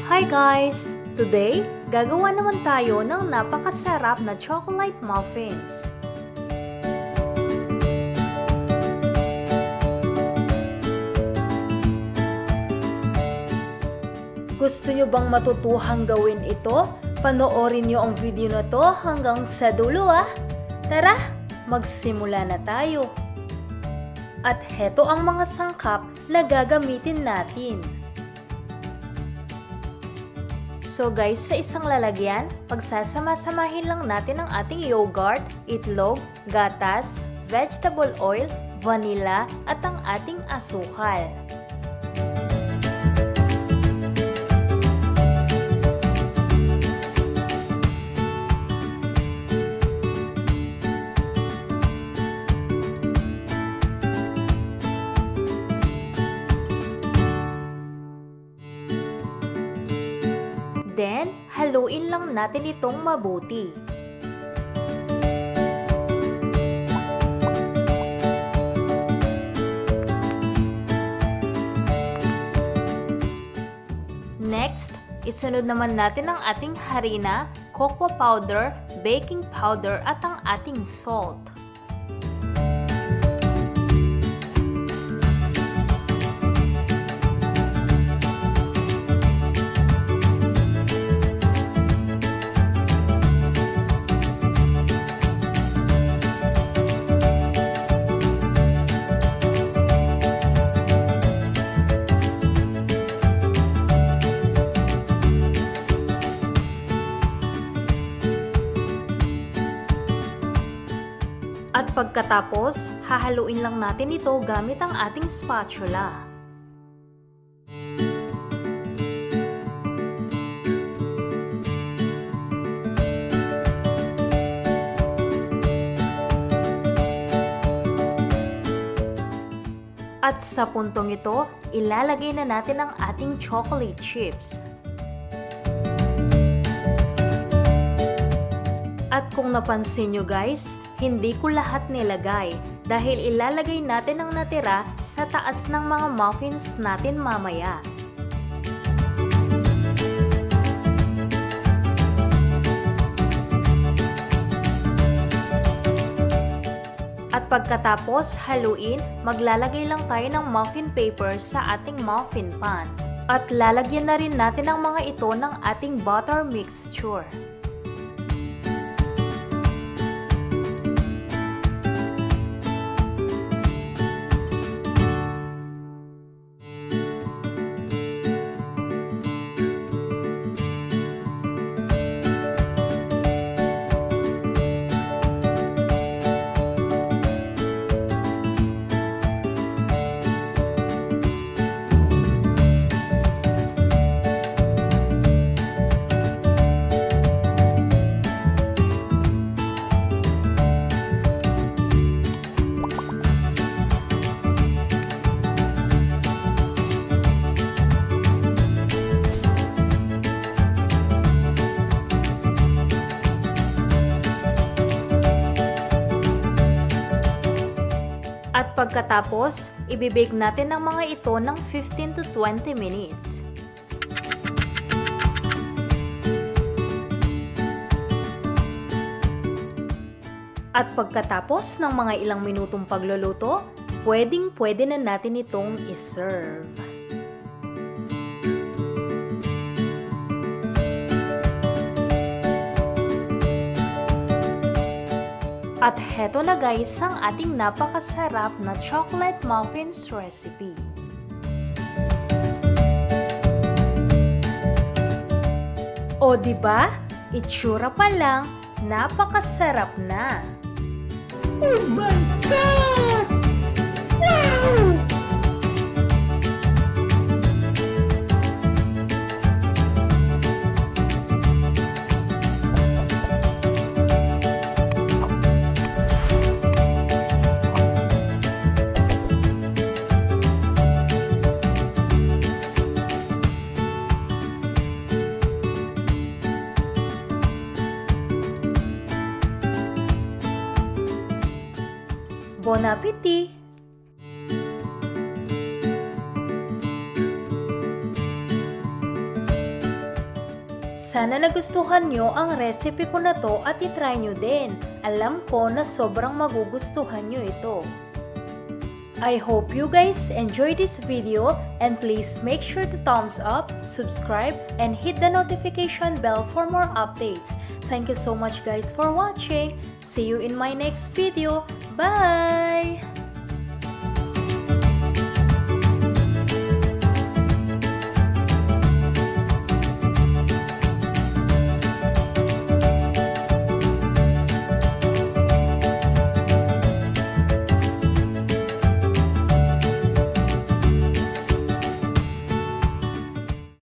Hi guys! Today, gagawa naman tayo ng napakasarap na chocolate muffins. Gusto nyo bang matutuhang gawin ito? Panoorin nyo ang video na to hanggang sa dulo ah! Tara, magsimula na tayo! At heto ang mga sangkap na gagamitin natin. So guys, sa isang lalagyan, pagsasama-samahin lang natin ang ating yogurt, itlog, gatas, vegetable oil, vanilla at ang ating asukal. Then, haluin lang natin itong mabuti. Next, isunod naman natin ang ating harina, cocoa powder, baking powder at ang ating salt. At pagkatapos, hahaluin lang natin ito gamit ang ating spatula. At sa puntong ito, ilalagay na natin ang ating chocolate chips. At kung napansin nyo guys, hindi ko lahat nilagay dahil ilalagay natin ang natira sa taas ng mga muffins natin mamaya. At pagkatapos haluin, maglalagay lang tayo ng muffin paper sa ating muffin pan. At lalagyan na rin natin ang mga ito ng ating butter mixture. At pagkatapos, ibibake natin ang mga ito ng 15 to 20 minutes. At pagkatapos ng mga ilang minutong pagluluto, pwedeng-pwede na natin itong iserve. At heto na guys ang ating napakasarap na chocolate muffins recipe. O diba? Itsura pa lang, napakasarap na. Oh my God! Wow! Bon appétit! Sana nagustuhan nyo ang recipe ko na to at itry nyo din. Alam ko na sobrang magugustuhan nyo ito. I hope you guys enjoyed this video and please make sure to thumbs up, subscribe, and hit the notification bell for more updates. Thank you so much guys for watching. See you in my next video. Bye!